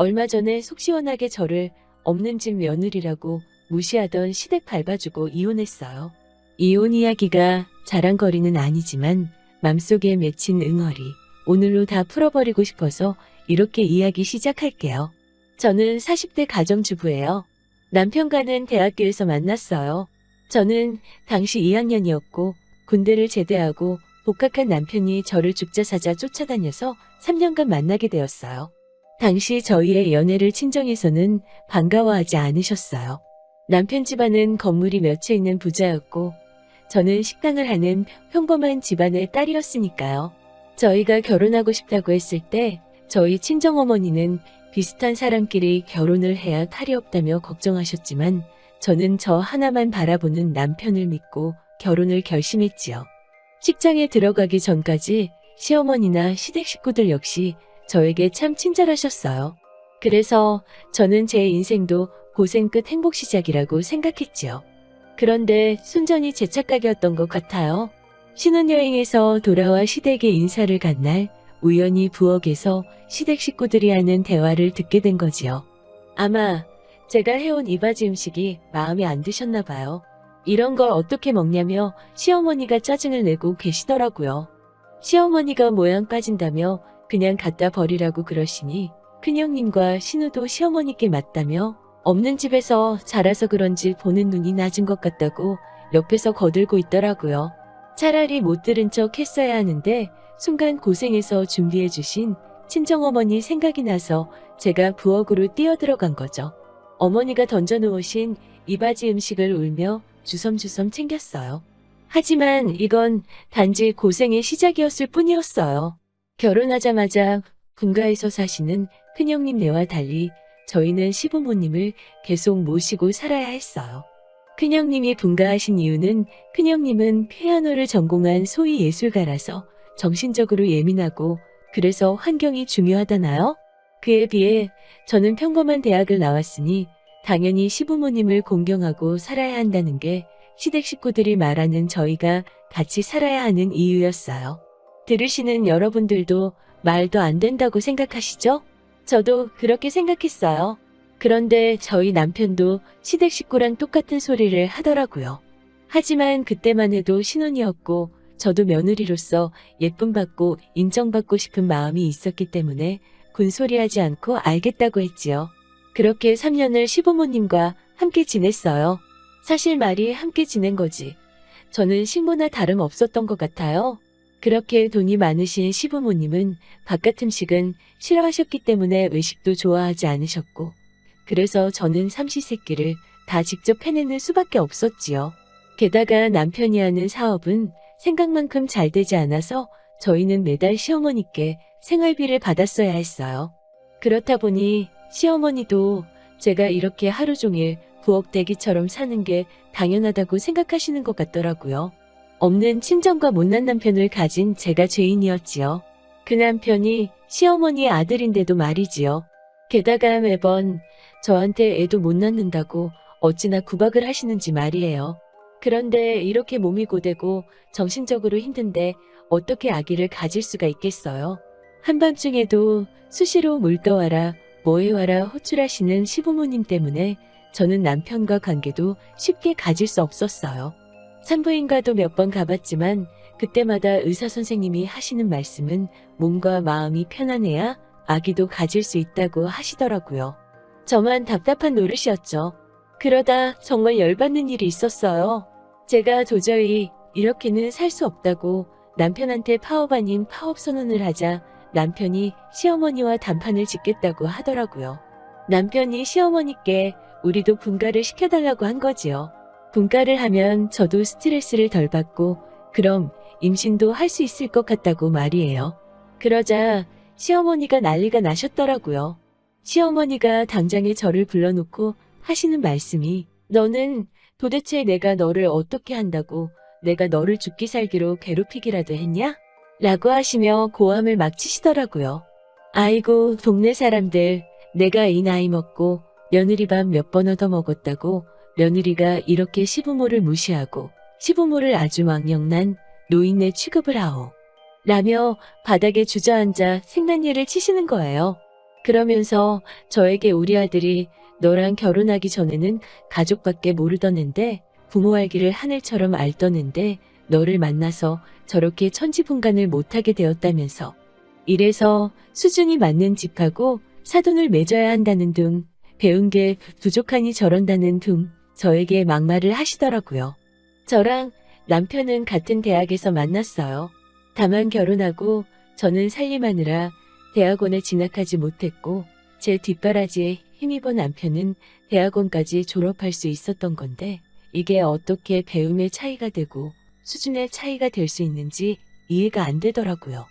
얼마 전에 속 시원하게 저를 없는 집 며느리라고 무시하던 시댁 밟아주고 이혼했어요. 이혼 이야기가 자랑거리는 아니지만 맘속에 맺힌 응어리 오늘로 다 풀어버리고 싶어서 이렇게 이야기 시작할게요. 저는 40대 가정주부예요. 남편과는 대학교에서 만났어요. 저는 당시 2학년이었고 군대를 제대하고 복학한 남편이 저를 죽자사자 쫓아다녀서 3년간 만나게 되었어요. 당시 저희의 연애를 친정에서는 반가워하지 않으셨어요. 남편 집안은 건물이 몇 채 있는 부자였고 저는 식당을 하는 평범한 집안의 딸이었으니까요. 저희가 결혼하고 싶다고 했을 때 저희 친정어머니는 비슷한 사람끼리 결혼을 해야 탈이 없다며 걱정하셨지만 저는 저 하나만 바라보는 남편을 믿고 결혼을 결심했지요. 식장에 들어가기 전까지 시어머니나 시댁 식구들 역시 저에게 참 친절하셨어요. 그래서 저는 제 인생도 고생 끝 행복 시작이라고 생각했지요. 그런데 순전히 제 착각이었던 것 같아요. 신혼여행에서 돌아와 시댁에 인사를 간 날 우연히 부엌에서 시댁 식구들이 하는 대화를 듣게 된 거지요. 아마 제가 해온 이바지 음식이 마음에 안 드셨나 봐요. 이런 걸 어떻게 먹냐며 시어머니가 짜증을 내고 계시더라고요. 시어머니가 모양 빠진다며 그냥 갖다 버리라고 그러시니 큰형님과 신우도 시어머니께 맞다며 없는 집에서 자라서 그런지 보는 눈이 낮은 것 같다고 옆에서 거들고 있더라고요. 차라리 못 들은 척 했어야 하는데 순간 고생해서 준비해 주신 친정어머니 생각이 나서 제가 부엌으로 뛰어들어간 거죠. 어머니가 던져놓으신 이바지 음식을 울며 주섬주섬 챙겼어요. 하지만 이건 단지 고생의 시작이었을 뿐이었어요. 결혼하자마자 분가에서 사시는 큰형님네와 달리 저희는 시부모님을 계속 모시고 살아야 했어요. 큰형님이 분가하신 이유는 큰형님은 피아노를 전공한 소위 예술가라서 정신적으로 예민하고 그래서 환경이 중요하다나요? 그에 비해 저는 평범한 대학을 나왔으니 당연히 시부모님을 공경하고 살아야 한다는 게 시댁 식구들이 말하는 저희가 같이 살아야 하는 이유였어요. 들으시는 여러분들도 말도 안 된다고 생각하시죠? 저도 그렇게 생각했어요. 그런데 저희 남편도 시댁 식구랑 똑같은 소리를 하더라고요. 하지만 그때만 해도 신혼이었고 저도 며느리로서 예쁨받고 인정받고 싶은 마음이 있었기 때문에 군소리하지 않고 알겠다고 했지요. 그렇게 3년을 시부모님과 함께 지냈어요. 사실 말이 함께 지낸 거지. 저는 식모나 다름 없었던 것 같아요. 그렇게 돈이 많으신 시부모님은 바깥 음식은 싫어하셨기 때문에 외식도 좋아하지 않으셨고 그래서 저는 삼시세끼를 다 직접 해내는 수밖에 없었지요. 게다가 남편이 하는 사업은 생각만큼 잘 되지 않아서 저희는 매달 시어머니께 생활비를 받았어야 했어요. 그렇다 보니 시어머니도 제가 이렇게 하루 종일 부엌대기처럼 사는 게 당연하다고 생각하시는 것 같더라고요. 없는 친정과 못난 남편을 가진 제가 죄인이었지요. 그 남편이 시어머니의 아들인데도 말이지요. 게다가 매번 저한테 애도 못 낳는다고 어찌나 구박을 하시는지 말이에요. 그런데 이렇게 몸이 고되고 정신적으로 힘든데 어떻게 아기를 가질 수가 있겠어요? 한밤중에도 수시로 물 떠와라, 뭐 해와라 호출하시는 시부모님 때문에 저는 남편과 관계도 쉽게 가질 수 없었어요. 산부인과도 몇 번 가봤지만 그때마다 의사 선생님이 하시는 말씀은 몸과 마음이 편안해야 아기도 가질 수 있다고 하시더라고요. 저만 답답한 노릇이었죠. 그러다 정말 열받는 일이 있었어요. 제가 도저히 이렇게는 살 수 없다고 남편한테 파업 아닌 파업 선언을 하자 남편이 시어머니와 단판을 짓겠다고 하더라고요. 남편이 시어머니께 우리도 분가를 시켜달라고 한 거지요. 분가를 하면 저도 스트레스를 덜 받고 그럼 임신도 할 수 있을 것 같다고 말이에요. 그러자 시어머니가 난리가 나셨더라고요. 시어머니가 당장에 저를 불러놓고 하시는 말씀이 너는 도대체 내가 너를 어떻게 한다고 내가 너를 죽기 살기로 괴롭히기라도 했냐? 라고 하시며 고함을 막 치시더라고요. 아이고 동네 사람들 내가 이 나이 먹고 며느리밥 몇 번 얻어먹었다고 며느리가 이렇게 시부모를 무시하고 시부모를 아주 망령난 노인네 취급을 하오. 라며 바닥에 주저앉아 생난리를 치시는 거예요. 그러면서 저에게 우리 아들이 너랑 결혼하기 전에는 가족밖에 모르던 앤데 부모 알기를 하늘처럼 알던 앤데 너를 만나서 저렇게 천지분간을 못하게 되었다면서 이래서 수준이 맞는 집하고 사돈을 맺어야 한다는 둥 배운 게 부족하니 저런다는 둥 저에게 막말을 하시더라고요. 저랑 남편은 같은 대학에서 만났어요. 다만 결혼하고 저는 살림하느라 대학원에 진학하지 못했고 제 뒷바라지에 힘입어 남편은 대학원까지 졸업할 수 있었던 건데 이게 어떻게 배움의 차이가 되고 수준의 차이가 될 수 있는지 이해가 안 되더라고요.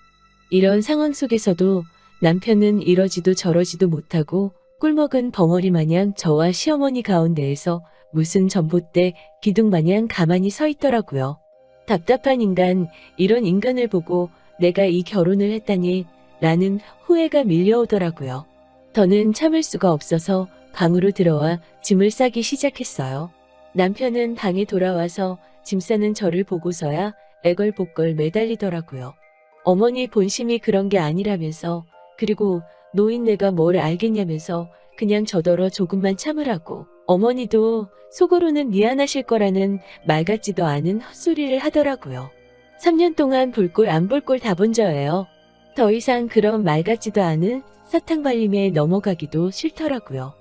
이런 상황 속에서도 남편은 이러지도 저러지도 못하고 꿀먹은 벙어리 마냥 저와 시어머니 가운데에서 무슨 전봇대 기둥 마냥 가만히 서 있더라고요. 답답한 인간, 이런 인간을 보고 내가 이 결혼을 했다니 라는 후회가 밀려오더라고요. 더는 참을 수가 없어서 방으로 들어와 짐을 싸기 시작했어요. 남편은 방에 돌아와서 짐 싸는 저를 보고서야 애걸복걸 매달리더라고요. 어머니 본심이 그런 게 아니라면서 그리고 노인네가 뭘 알겠냐면서 그냥 저더러 조금만 참으라고 어머니도 속으로는 미안하실 거라는 말 같지도 않은 헛소리를 하더라고요. 3년 동안 볼 꼴 안 볼 꼴 다 본 저예요. 더 이상 그런 말 같지도 않은 사탕 발림에 넘어가기도 싫더라고요.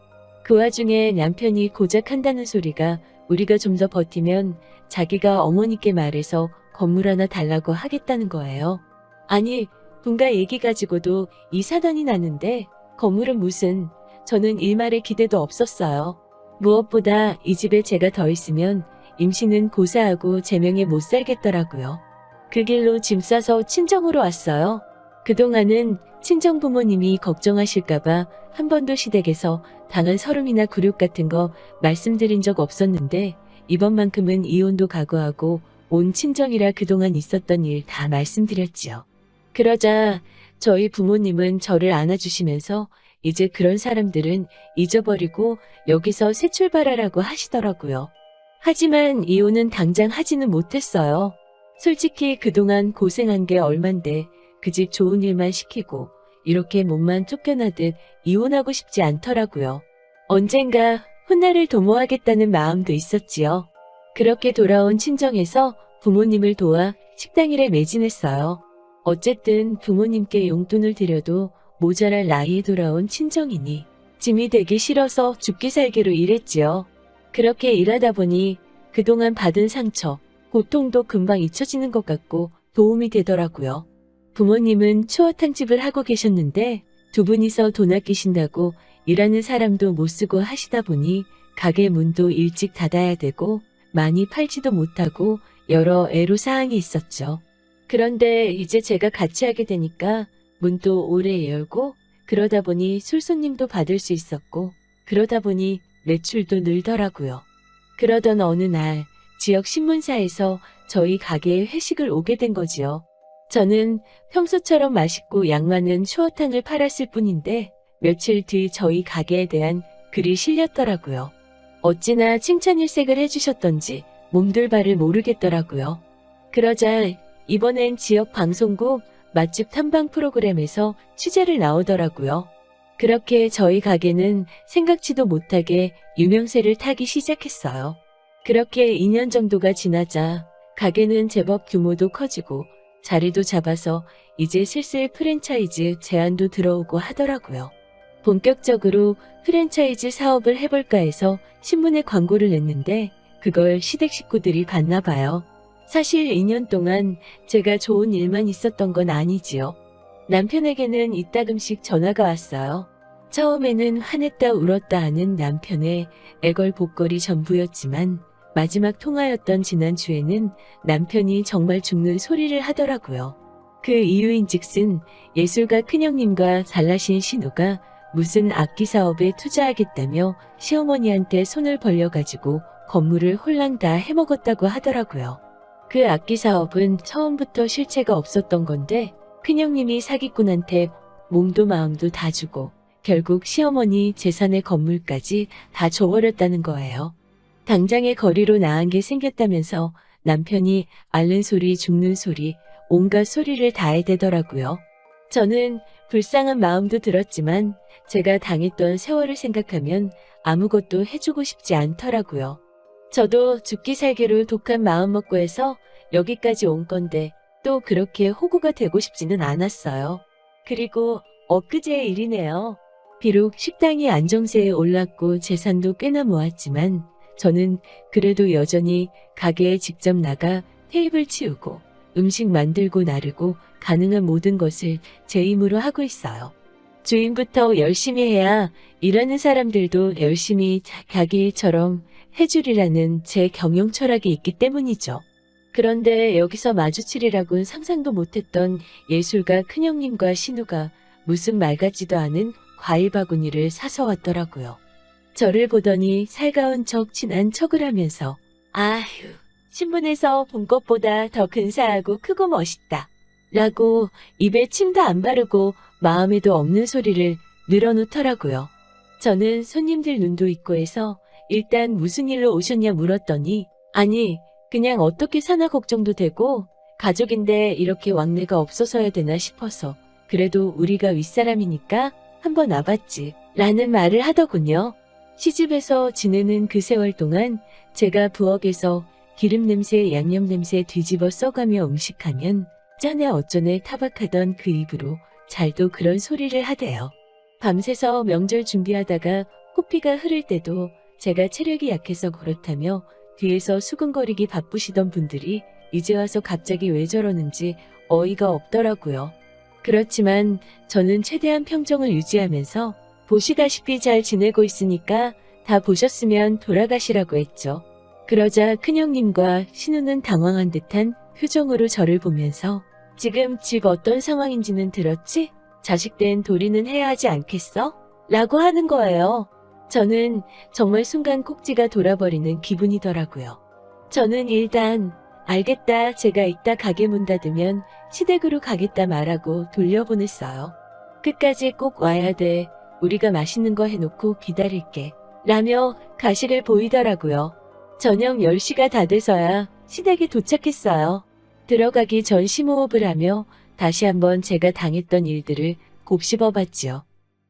그 와중에 남편이 고작 한다는 소리가 우리가 좀 더 버티면 자기가 어머니께 말해서 건물 하나 달라고 하겠다는 거예요. 아니, 분가 얘기 가지고도 이 사단이 나는데 건물은 무슨, 저는 일말의 기대도 없었어요. 무엇보다 이 집에 제가 더 있으면 임신은 고사하고 제명에 못 살겠더라고요. 그 길로 짐 싸서 친정으로 왔어요. 그동안은 친정 부모님이 걱정하실까봐 한 번도 시댁에서 당한 서름이나 굴욕 같은 거 말씀드린 적 없었는데 이번만큼은 이혼도 각오하고 온 친정이라 그동안 있었던 일 다 말씀드렸지요. 그러자 저희 부모님은 저를 안아주시면서 이제 그런 사람들은 잊어버리고 여기서 새 출발하라고 하시더라고요. 하지만 이혼은 당장 하지는 못했어요. 솔직히 그동안 고생한 게 얼만데 그 집 좋은 일만 시키고 이렇게 몸만 쫓겨나듯 이혼하고 싶지 않더라고요. 언젠가 훗날을 도모하겠다는 마음도 있었지요. 그렇게 돌아온 친정에서 부모님을 도와 식당 일에 매진했어요. 어쨌든 부모님께 용돈을 드려도 모자랄 나이에 돌아온 친정이니 짐이 되기 싫어서 죽기 살기로 일했지요. 그렇게 일하다 보니 그동안 받은 상처, 고통도 금방 잊혀지는 것 같고 도움이 되더라고요. 부모님은 추어탕집을 하고 계셨는데 두 분이서 돈 아끼신다고 일하는 사람도 못 쓰고 하시다 보니 가게 문도 일찍 닫아야 되고 많이 팔지도 못하고 여러 애로사항이 있었죠. 그런데 이제 제가 같이 하게 되니까 문도 오래 열고 그러다 보니 술손님도 받을 수 있었고 그러다 보니 매출도 늘더라고요. 그러던 어느 날 지역 신문사에서 저희 가게에 회식을 오게 된 거지요. 저는 평소처럼 맛있고 양 많은 추어탕을 팔았을 뿐인데 며칠 뒤 저희 가게에 대한 글이 실렸더라고요. 어찌나 칭찬일색을 해주셨던지 몸둘 바를 모르겠더라고요. 그러자 이번엔 지역 방송국 맛집 탐방 프로그램에서 취재를 나오더라고요. 그렇게 저희 가게는 생각지도 못하게 유명세를 타기 시작했어요. 그렇게 2년 정도가 지나자 가게는 제법 규모도 커지고 자리도 잡아서 이제 슬슬 프랜차이즈 제안도 들어오고 하더라고요. 본격적으로 프랜차이즈 사업을 해볼까 해서 신문에 광고를 냈는데 그걸 시댁 식구들이 봤나 봐요. 사실 2년 동안 제가 좋은 일만 있었던 건 아니지요. 남편에게는 이따금씩 전화가 왔어요. 처음에는 화냈다 울었다 하는 남편의 애걸복걸이 전부였지만 마지막 통화였던 지난주에는 남편이 정말 죽는 소리를 하더라고요. 그 이유인즉슨 예술가 큰형님과 잘나신 신우가 무슨 악기 사업에 투자하겠다며 시어머니한테 손을 벌려가지고 건물을 홀랑 다 해먹었다고 하더라고요. 그 악기 사업은 처음부터 실체가 없었던 건데 큰형님이 사기꾼한테 몸도 마음도 다 주고 결국 시어머니 재산의 건물까지 다 줘버렸다는 거예요. 당장의 거리로 나은 게 생겼다면서 남편이 앓는 소리 죽는 소리 온갖 소리를 다 해대더라고요. 저는 불쌍한 마음도 들었지만 제가 당했던 세월을 생각하면 아무것도 해주고 싶지 않더라고요. 저도 죽기 살기로 독한 마음 먹고 해서 여기까지 온 건데 또 그렇게 호구가 되고 싶지는 않았어요. 그리고 엊그제의 일이네요. 비록 식당이 안정세에 올랐고 재산도 꽤나 모았지만 저는 그래도 여전히 가게에 직접 나가 테이블 치우고 음식 만들고 나르고 가능한 모든 것을 제 힘으로 하고 있어요. 주인부터 열심히 해야 일하는 사람들도 열심히 자기 일처럼 해주리라는 제 경영 철학이 있기 때문이죠. 그런데 여기서 마주치리라고는 상상도 못했던 예술가 큰형님과 신우가 무슨 말 같지도 않은 과일 바구니를 사서 왔더라고요. 저를 보더니 살가운 척 친한 척을 하면서 아휴, 신문에서 본 것보다 더 근사하고 크고 멋있다 라고 입에 침도 안 바르고 마음에도 없는 소리를 늘어놓더라고요. 저는 손님들 눈도 있고 해서 일단 무슨 일로 오셨냐 물었더니 아니 그냥 어떻게 사나 걱정도 되고 가족인데 이렇게 왕래가 없어서야 되나 싶어서 그래도 우리가 윗사람이니까 한번 와봤지 라는 말을 하더군요. 시집에서 지내는 그 세월 동안 제가 부엌에서 기름 냄새, 양념 냄새 뒤집어 써가며 음식하면 짠에 어쩌네 타박하던 그 입으로 잘도 그런 소리를 하대요. 밤새서 명절 준비하다가 코피가 흐를 때도 제가 체력이 약해서 그렇다며 뒤에서 수근거리기 바쁘시던 분들이 이제 와서 갑자기 왜 저러는지 어이가 없더라고요. 그렇지만 저는 최대한 평정을 유지하면서 보시다시피 잘 지내고 있으니까 다 보셨으면 돌아가시라고 했죠. 그러자 큰형님과 신우는 당황한 듯한 표정으로 저를 보면서 지금 집 어떤 상황인지는 들었지? 자식된 도리는 해야 하지 않겠어? 라고 하는 거예요. 저는 정말 순간 꼭지가 돌아버리는 기분이더라고요. 저는 일단 알겠다 제가 이따 가게 문 닫으면 시댁으로 가겠다 말하고 돌려보냈어요. 끝까지 꼭 와야 돼. 우리가 맛있는 거 해놓고 기다릴게. 라며 가식을 보이더라고요. 저녁 10시가 다 돼서야 시댁에 도착했어요. 들어가기 전 심호흡을 하며 다시 한번 제가 당했던 일들을 곱씹어봤지요.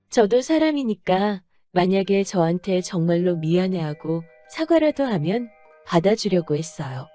저도 사람이니까 만약에 저한테 정말로 미안해하고 사과라도 하면 받아주려고 했어요.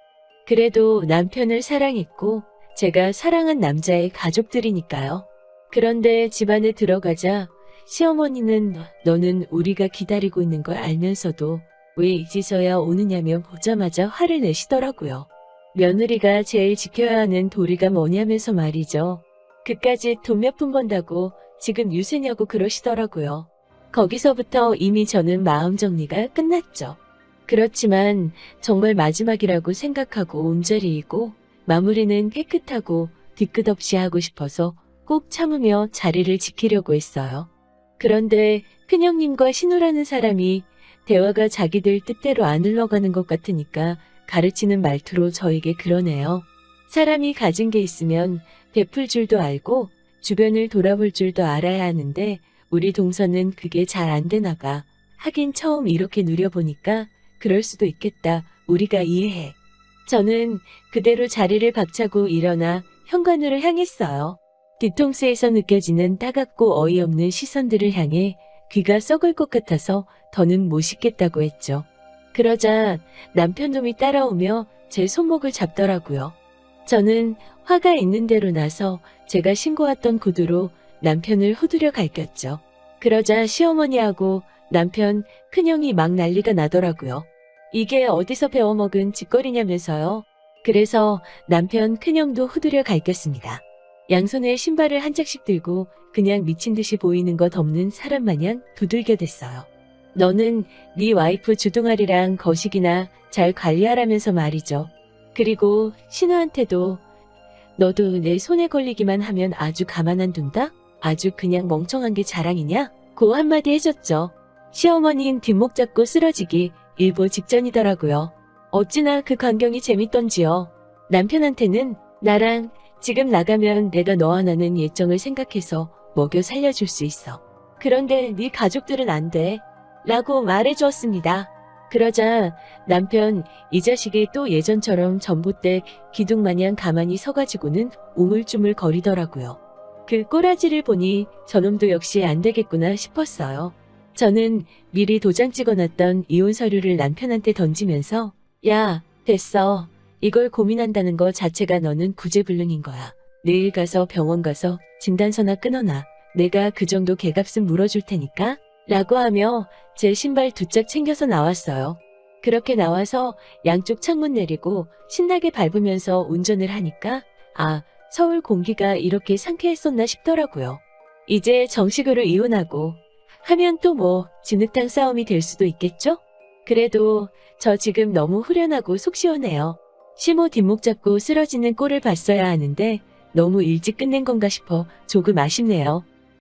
그래도 남편을 사랑했고 제가 사랑한 남자의 가족들이니까요. 그런데 집안에 들어가자 시어머니는 너는 우리가 기다리고 있는 걸 알면서도 왜 이제서야 오느냐며 보자마자 화를 내시더라고요. 며느리가 제일 지켜야 하는 도리가 뭐냐면서 말이죠. 그까짓 돈 몇 푼 번다고 지금 유세냐고 그러시더라고요. 거기서부터 이미 저는 마음 정리가 끝났죠. 그렇지만 정말 마지막이라고 생각하고 온자리이고 마무리는 깨끗하고 뒤끝 없이 하고 싶어서 꼭 참으며 자리를 지키려고 했어요. 그런데 큰형님과 신우라는 사람이 대화가 자기들 뜻대로 안 흘러가는 것 같으니까 가르치는 말투로 저에게 그러네요. 사람이 가진 게 있으면 베풀 줄도 알고 주변을 돌아볼 줄도 알아야 하는데 우리 동서는 그게 잘 안 되나 봐. 하긴 처음 이렇게 누려보니까 그럴 수도 있겠다. 우리가 이해해. 저는 그대로 자리를 박차고 일어나 현관으로 향했어요. 뒤통수에서 느껴지는 따갑고 어이없는 시선들을 향해 귀가 썩을 것 같아서 더는 못 씻겠다고 했죠. 그러자 남편놈이 따라오며 제 손목을 잡더라고요. 저는 화가 있는 대로 나서 제가 신고 왔던 구두로 남편을 후드려 갈겼죠. 그러자 시어머니하고 남편 큰형이 막 난리가 나더라고요. 이게 어디서 배워먹은 짓거리냐면서요. 그래서 남편 큰형도 후드려 갈겼습니다. 양손에 신발을 한 짝씩 들고 그냥 미친 듯이 보이는 것 없는 사람 마냥 두들겨댔어요. 너는 네 와이프 주둥아리랑 거식이나 잘 관리하라면서 말이죠. 그리고 신우한테도 너도 내 손에 걸리기만 하면 아주 가만 안 둔다? 아주 그냥 멍청한 게 자랑이냐? 고 한마디 해줬죠. 시어머니는 뒷목 잡고 쓰러지기 일보 직전이더라고요. 어찌나 그 광경이 재밌던지요. 남편한테는 나랑 지금 나가면 내가 너 하나는 예정을 생각해서 먹여 살려줄 수 있어. 그런데 네 가족들은 안 돼. 라고 말해주었습니다. 그러자 남편 이 자식이 또 예전처럼 전봇대 기둥 마냥 가만히 서가지고는 우물쭈물 거리더라고요. 그 꼬라지를 보니 저놈도 역시 안 되겠구나 싶었어요. 저는 미리 도장 찍어놨던 이혼 서류를 남편한테 던지면서 야, 됐어. 이걸 고민한다는 거 자체가 너는 구제불능인 거야. 내일 가서 병원 가서 진단서나 끊어놔. 내가 그 정도 개값은 물어줄 테니까 라고 하며 제 신발 2짝 챙겨서 나왔어요. 그렇게 나와서 양쪽 창문 내리고 신나게 밟으면서 운전을 하니까 아, 서울 공기가 이렇게 상쾌했었나 싶더라고요. 이제 정식으로 이혼하고 하면 또 뭐 진흙탕 싸움이 될 수도 있겠죠? 그래도 저 지금 너무 후련하고 속 시원해요. 시모 뒷목 잡고 쓰러지는 꼴을 봤어야 하는데 너무 일찍 끝낸 건가 싶어 조금 아쉽네요.